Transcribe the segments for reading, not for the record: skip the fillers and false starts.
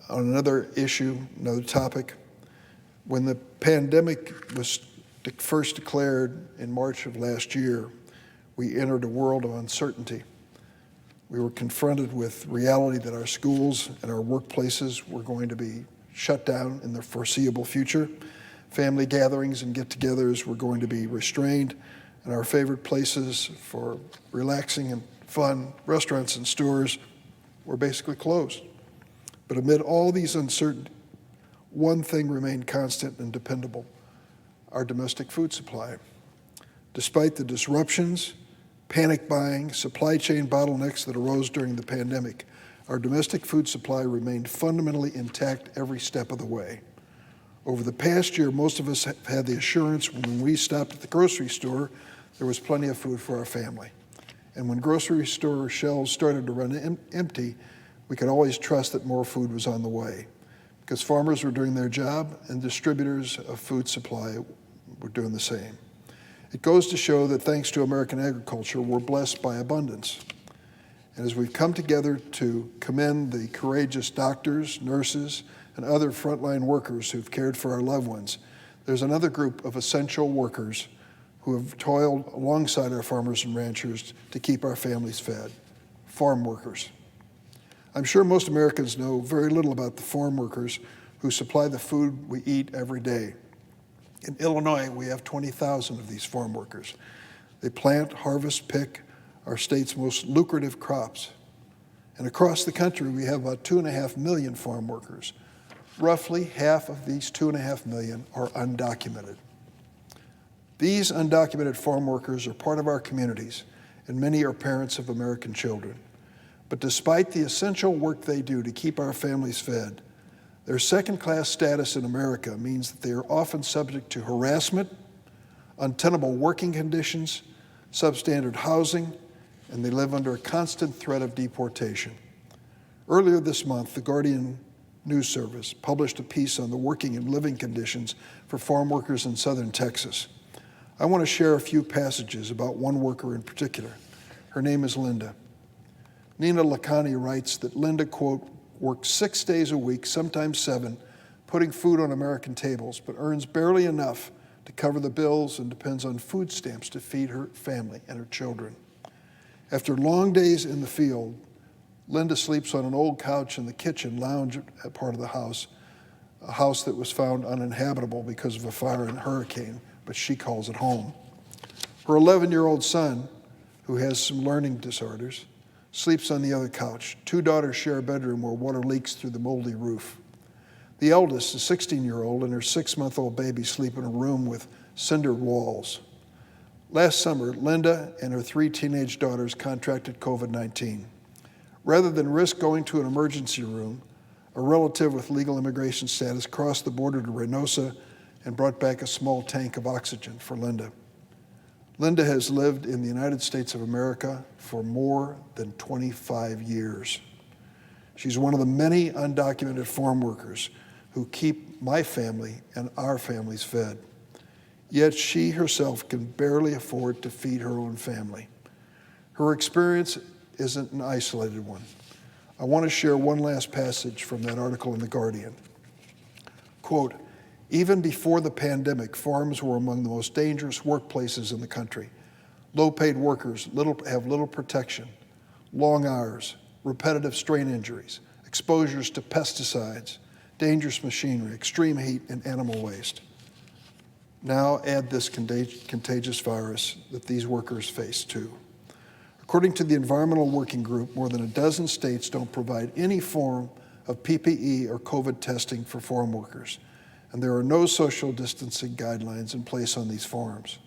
On another issue, another topic, when the pandemic was first declared in March of last year, we entered a world of uncertainty. We were confronted with reality that our schools and our workplaces were going to be shut down in the foreseeable future. Family gatherings and get-togethers were going to be restrained, and our favorite places for relaxing and fun, restaurants and stores, were basically closed. But amid all these uncertainties, one thing remained constant and dependable: our domestic food supply. Despite the disruptions, panic buying, supply chain bottlenecks that arose during the pandemic, our domestic food supply remained fundamentally intact every step of the way. Over the past year, most of us have had the assurance when we stopped at the grocery store, there was plenty of food for our family. And when grocery store shelves started to run empty, we could always trust that more food was on the way, because farmers were doing their job and distributors of food supply were doing the same. It goes to show that thanks to American agriculture, we're blessed by abundance. And as we've come together to commend the courageous doctors, nurses, and other frontline workers who've cared for our loved ones, there's another group of essential workers who have toiled alongside our farmers and ranchers to keep our families fed: farm workers. I'm sure most Americans know very little about the farm workers who supply the food we eat every day. In Illinois, we have 20,000 of these farm workers. They plant, harvest, pick our state's most lucrative crops. And across the country, we have about 2.5 million farm workers. Roughly half of these 2.5 million are undocumented. These undocumented farm workers are part of our communities, and many are parents of American children. But despite the essential work they do to keep our families fed, their second-class status in America means that they are often subject to harassment, untenable working conditions, substandard housing, and they live under a constant threat of deportation. Earlier this month, the Guardian News Service published a piece on the working and living conditions for farm workers in southern Texas. I want to share a few passages about one worker in particular. Her name is Linda. Nina Lacani writes that Linda, quote, works 6 days a week, sometimes 7, putting food on American tables, but earns barely enough to cover the bills and depends on food stamps to feed her family and her children. After long days in the field, Linda sleeps on an old couch in the kitchen lounge part of the house, a house that was found uninhabitable because of a fire and hurricane, but she calls it home. Her 11-year-old son, who has some learning disorders, sleeps on the other couch. 2 daughters share a bedroom where water leaks through the moldy roof. The eldest, a 16-year-old, and her 6-month-old baby sleep in a room with cinder walls. Last summer, Linda and her 3 teenage daughters contracted COVID-19. Rather than risk going to an emergency room, a relative with legal immigration status crossed the border to Reynosa and brought back a small tank of oxygen for Linda. Linda has lived in the United States of America for more than 25 years. She's one of the many undocumented farm workers who keep my family and our families fed. Yet she herself can barely afford to feed her own family. Her experience isn't an isolated one. I want to share one last passage from that article in The Guardian. Quote, even before the pandemic, farms were among the most dangerous workplaces in the country. Low-paid workers have little protection, long hours, repetitive strain injuries, exposures to pesticides, dangerous machinery, extreme heat, and animal waste. Now add this contagious virus that these workers face too. According to the Environmental Working Group, more than a dozen states don't provide any form of PPE or COVID testing for farm workers, and there are no social distancing guidelines in place on these farms.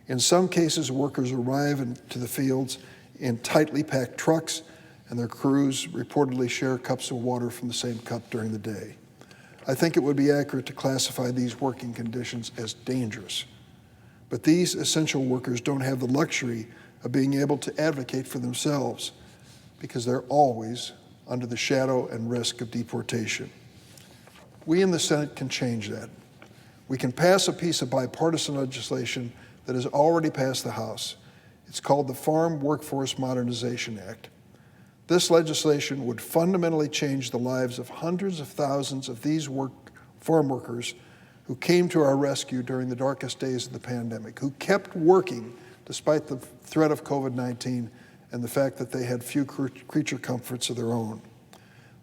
In some cases, workers arrive into the fields in tightly packed trucks, and their crews reportedly share cups of water from the same cup during the day. I think it would be accurate to classify these working conditions as dangerous. But these essential workers don't have the luxury of being able to advocate for themselves because they're always under the shadow and risk of deportation. We in the Senate can change that. We can pass a piece of bipartisan legislation that has already passed the House. It's called the Farm Workforce Modernization Act. This legislation would fundamentally change the lives of hundreds of thousands of these farm workers who came to our rescue during the darkest days of the pandemic, who kept working despite the threat of COVID-19 and the fact that they had few creature comforts of their own.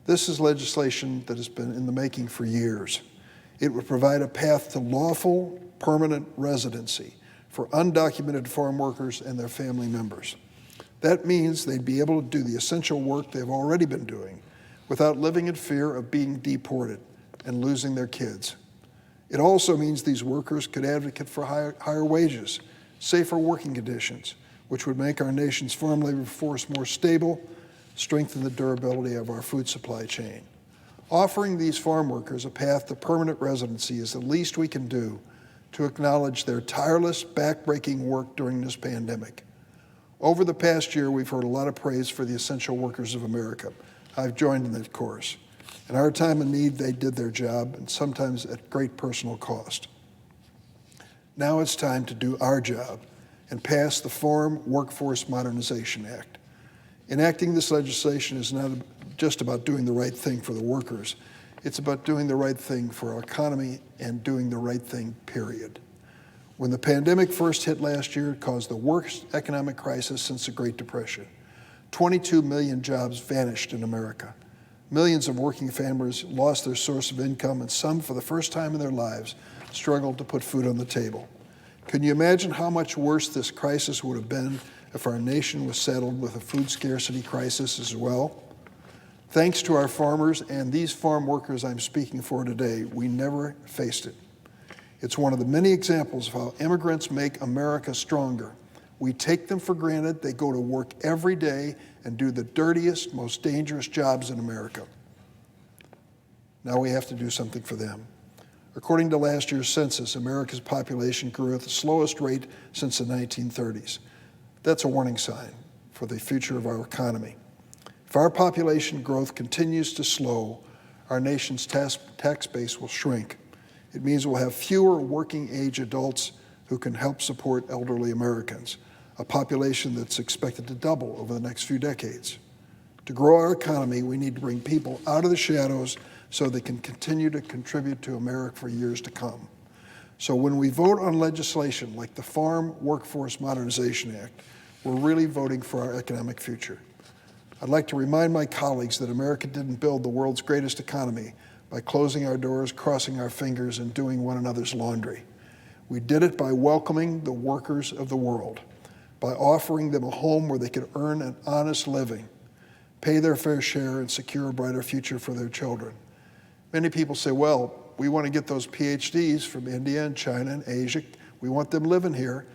This is legislation that has been in the making for years. It would provide a path to lawful, permanent residency for undocumented farm workers and their family members. That means they'd be able to do the essential work they've already been doing without living in fear of being deported and losing their kids. It also means these workers could advocate for higher wages, safer working conditions, which would make our nation's farm labor force more stable, strengthen the durability of our food supply chain. Offering these farm workers a path to permanent residency is the least we can do to acknowledge their tireless, backbreaking work during this pandemic. Over the past year, we've heard a lot of praise for the essential workers of America. I've joined in that chorus. In our time of need, they did their job, and sometimes at great personal cost. Now it's time to do our job and pass the Farm Workforce Modernization Act. Enacting this legislation is not just about doing the right thing for the workers. It's about doing the right thing for our economy and doing the right thing, period. When the pandemic first hit last year, it caused the worst economic crisis since the Great Depression. 22 million jobs vanished in America. Millions of working families lost their source of income, and some, for the first time in their lives, struggled to put food on the table. Can you imagine how much worse this crisis would have been if our nation was saddled with a food scarcity crisis as well? Thanks to our farmers and these farm workers I'm speaking for today, we never faced it. It's one of the many examples of how immigrants make America stronger. We take them for granted. They go to work every day and do the dirtiest, most dangerous jobs in America. Now we have to do something for them. According to last year's census, America's population grew at the slowest rate since the 1930s. That's a warning sign for the future of our economy. If our population growth continues to slow, our nation's tax base will shrink. It means we'll have fewer working-age adults who can help support elderly Americans, a population that's expected to double over the next few decades. To grow our economy, we need to bring people out of the shadows so they can continue to contribute to America for years to come. So when we vote on legislation like the Farm Workforce Modernization Act, we're really voting for our economic future. I'd like to remind my colleagues that America didn't build the world's greatest economy by closing our doors, crossing our fingers, and doing one another's laundry. We did it by welcoming the workers of the world, by offering them a home where they could earn an honest living, pay their fair share, and secure a brighter future for their children. Many people say, well, we want to get those PhDs from India and China and Asia. We want them living here.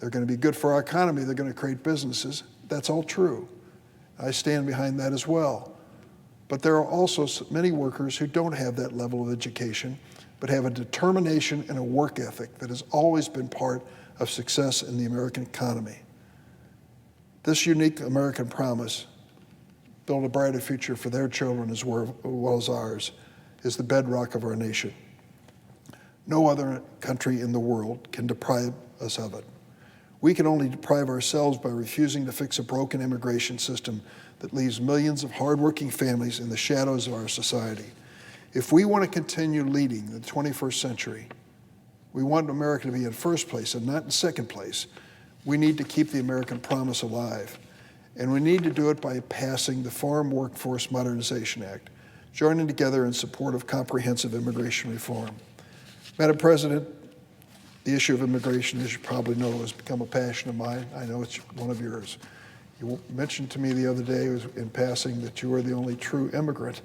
They're going to be good for our economy. They're going to create businesses. That's all true. I stand behind that as well. But there are also many workers who don't have that level of education, but have a determination and a work ethic that has always been part of success in the American economy. This unique American promise, build a brighter future for their children as well as ours, is the bedrock of our nation. No other country in the world can deprive us of it. We can only deprive ourselves by refusing to fix a broken immigration system that leaves millions of hardworking families in the shadows of our society. If we want to continue leading the 21st century, we want America to be in first place and not in second place, we need to keep the American promise alive. And we need to do it by passing the Farm Workforce Modernization Act, joining together in support of comprehensive immigration reform. Madam President, the issue of immigration, as you probably know, has become a passion of mine. I know it's one of yours. You mentioned to me the other day in passing that you are the only true immigrant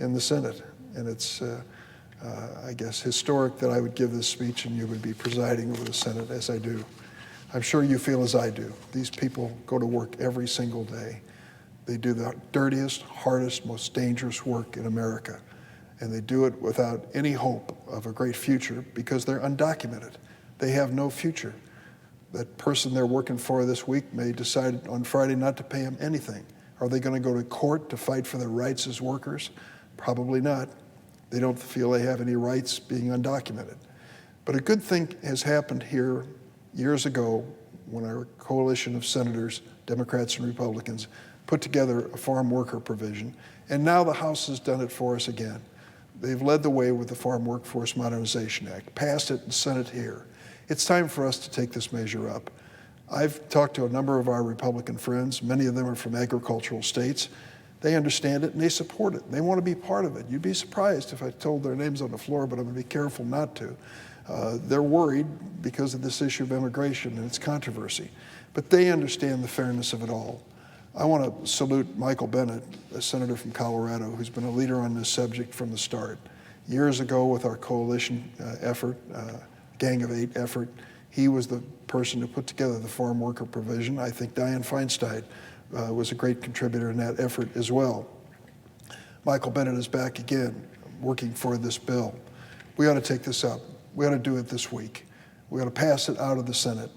in the Senate. And it's, I guess, historic that I would give this speech and you would be presiding over the Senate as I do. I'm sure you feel as I do. These people go to work every single day. They do the dirtiest, hardest, most dangerous work in America. And they do it without any hope of a great future because they're undocumented. They have no future. That person they're working for this week may decide on Friday not to pay them anything. Are they going to go to court to fight for their rights as workers? Probably not. They don't feel they have any rights being undocumented. But a good thing has happened here years ago when our coalition of senators, Democrats and Republicans, put together a farm worker provision, and now the House has done it for us again. They've led the way with the Farm Workforce Modernization Act, passed it in the Senate here. It's time for us to take this measure up. I've talked to a number of our Republican friends. Many of them are from agricultural states. They understand it and they support it. They want to be part of it. You'd be surprised if I told their names on the floor, but I'm going to be careful not to. They're worried because of this issue of immigration and its controversy, but they understand the fairness of it all. I want to salute Michael Bennet, a senator from Colorado, who's been a leader on this subject from the start. Years ago with our coalition effort, Gang of Eight effort, he was the person who put together the farm worker provision. I think Dianne Feinstein was a great contributor in that effort as well. Michael Bennet is back again, working for this bill. We ought to take this up. We ought to do it this week. We ought to pass it out of the Senate,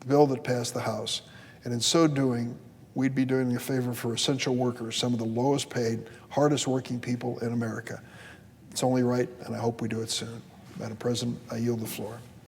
the bill that passed the House. And in so doing, we'd be doing a favor for essential workers, some of the lowest paid, hardest working people in America. It's only right, and I hope we do it soon. Madam President, I yield the floor.